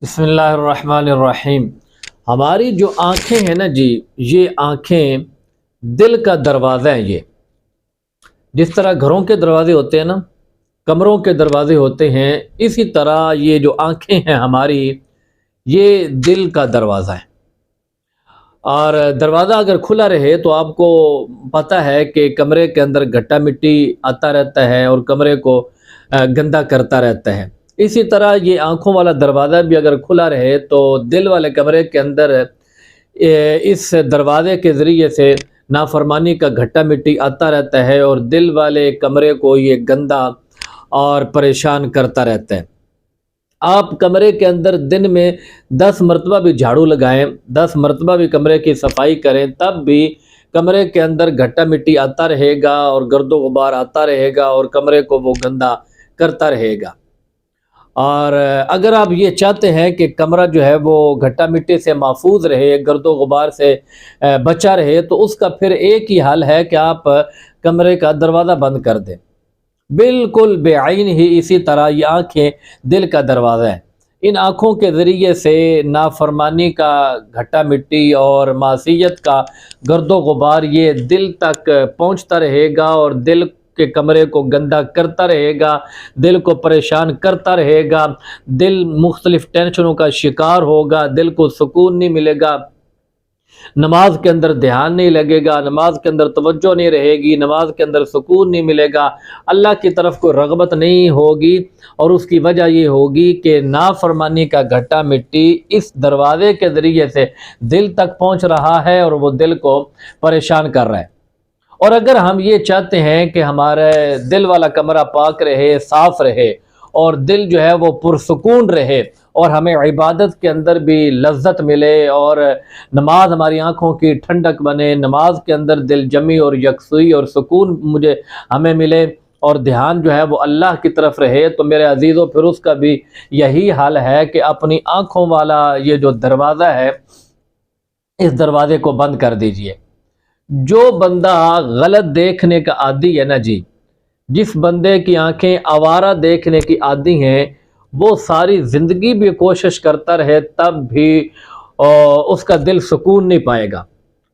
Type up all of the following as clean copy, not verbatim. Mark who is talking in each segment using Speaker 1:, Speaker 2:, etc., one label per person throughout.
Speaker 1: बिस्मिल्लाहिर्रहमानिर्रहीम। हमारी जो आँखें हैं ना जी, ये आँखें दिल का दरवाज़ा है। ये जिस तरह घरों के दरवाजे होते हैं ना, कमरों के दरवाजे होते हैं, इसी तरह ये जो आँखें हैं हमारी, ये दिल का दरवाज़ा है। और दरवाज़ा अगर खुला रहे तो आपको पता है कि कमरे के अंदर घट्टा मिट्टी आता रहता है और कमरे को गंदा करता रहता है। इसी तरह ये आँखों वाला दरवाज़ा भी अगर खुला रहे तो दिल वाले कमरे के अंदर इस दरवाज़े के ज़रिए से नाफरमानी का घट्टा मिट्टी आता रहता है और दिल वाले कमरे को ये गंदा और परेशान करता रहता है। आप कमरे के अंदर दिन में 10 मरतबा भी झाड़ू लगाएं, 10 मरतबा भी कमरे की सफाई करें, तब भी कमरे के अंदर घट्टा मिट्टी आता रहेगा और गर्दो गुबार आता रहेगा और कमरे को वो गंदा करता रहेगा। और अगर आप ये चाहते हैं कि कमरा जो है वो घट्टा मिट्टी से महफूज रहे, गर्दो गुबार से बचा रहे, तो उसका फिर एक ही हल है कि आप कमरे का दरवाज़ा बंद कर दें। बिल्कुल बेआइन ही इसी तरह ये आँखें दिल का दरवाज़ा है। इन आँखों के ज़रिए से नाफरमानी का घट्टा मिट्टी और मासियत का गर्दो गुबार ये दिल तक पहुँचता रहेगा और दिल के कमरे को गंदा करता रहेगा, दिल को परेशान करता रहेगा, दिल मुख्तलिफ़ टेंशनों का शिकार होगा, दिल को सुकून नहीं मिलेगा, नमाज के अंदर ध्यान नहीं लगेगा, नमाज के अंदर तवज्जो नहीं रहेगी, नमाज के अंदर सुकून नहीं मिलेगा, अल्लाह की तरफ कोई रग़बत नहीं होगी। और उसकी वजह ये होगी कि नाफरमानी का घट्टा मिट्टी इस दरवाज़े के ज़रिए से दिल तक पहुँच रहा है और वो दिल को परेशान कर रहा है। और अगर हम ये चाहते हैं कि हमारे दिल वाला कमरा पाक रहे, साफ़ रहे और दिल जो है वो पुरसुकून रहे और हमें इबादत के अंदर भी लज्जत मिले और नमाज हमारी आँखों की ठंडक बने, नमाज के अंदर दिल जमी और यकसुई और सुकून हमें मिले और ध्यान जो है वो अल्लाह की तरफ रहे, तो मेरे अजीज़ों फिर उसका भी यही हाल है कि अपनी आँखों वाला ये जो दरवाज़ा है, इस दरवाज़े को बंद कर दीजिए। जो बंदा गलत देखने का आदी है ना जी, जिस बंदे की आंखें आवारा देखने की आदी हैं, वो सारी ज़िंदगी भी कोशिश करता रहे तब भी उसका दिल सुकून नहीं पाएगा।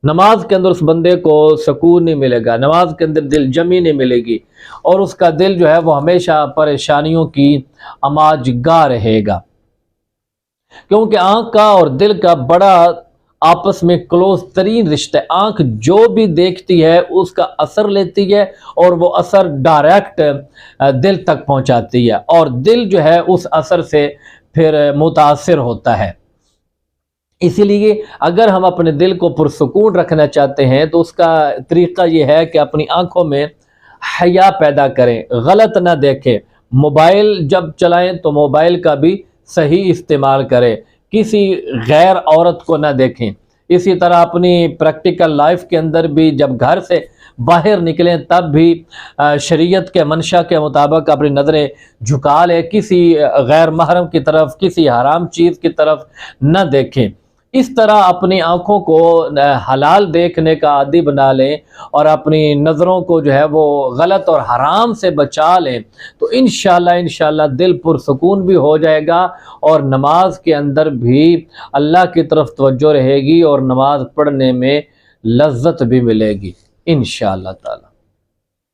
Speaker 1: नमाज के अंदर उस बंदे को सुकून नहीं मिलेगा, नमाज के अंदर दिल जमी नहीं मिलेगी और उसका दिल जो है वो हमेशा परेशानियों की अमाजगाह रहेगा। क्योंकि आँख का और दिल का बड़ा आपस में क्लोज तरीन रिश्ता है। आँख जो भी देखती है उसका असर लेती है और वो असर डायरेक्ट दिल तक पहुंचाती है और दिल जो है उस असर से फिर मुतासिर होता है। इसीलिए अगर हम अपने दिल को पुरसुकून रखना चाहते हैं तो उसका तरीका ये है कि अपनी आँखों में हया पैदा करें, गलत ना देखें। मोबाइल जब चलाएं तो मोबाइल का भी सही इस्तेमाल करें, किसी गैर औरत को ना देखें। इसी तरह अपनी प्रैक्टिकल लाइफ के अंदर भी जब घर से बाहर निकलें तब भी शरीयत के मंशा के मुताबिक अपनी नज़रें झुका लें, किसी गैर महरम की तरफ, किसी हराम चीज़ की तरफ न देखें। इस तरह अपनी आँखों को हलाल देखने का आदी बना लें और अपनी नज़रों को जो है वो गलत और हराम से बचा लें, तो इंशाअल्लाह दिल पुरसुकून भी हो जाएगा और नमाज के अंदर भी अल्लाह की तरफ तवज्जो रहेगी और नमाज पढ़ने में लज्जत भी मिलेगी इंशाअल्लाह ताला।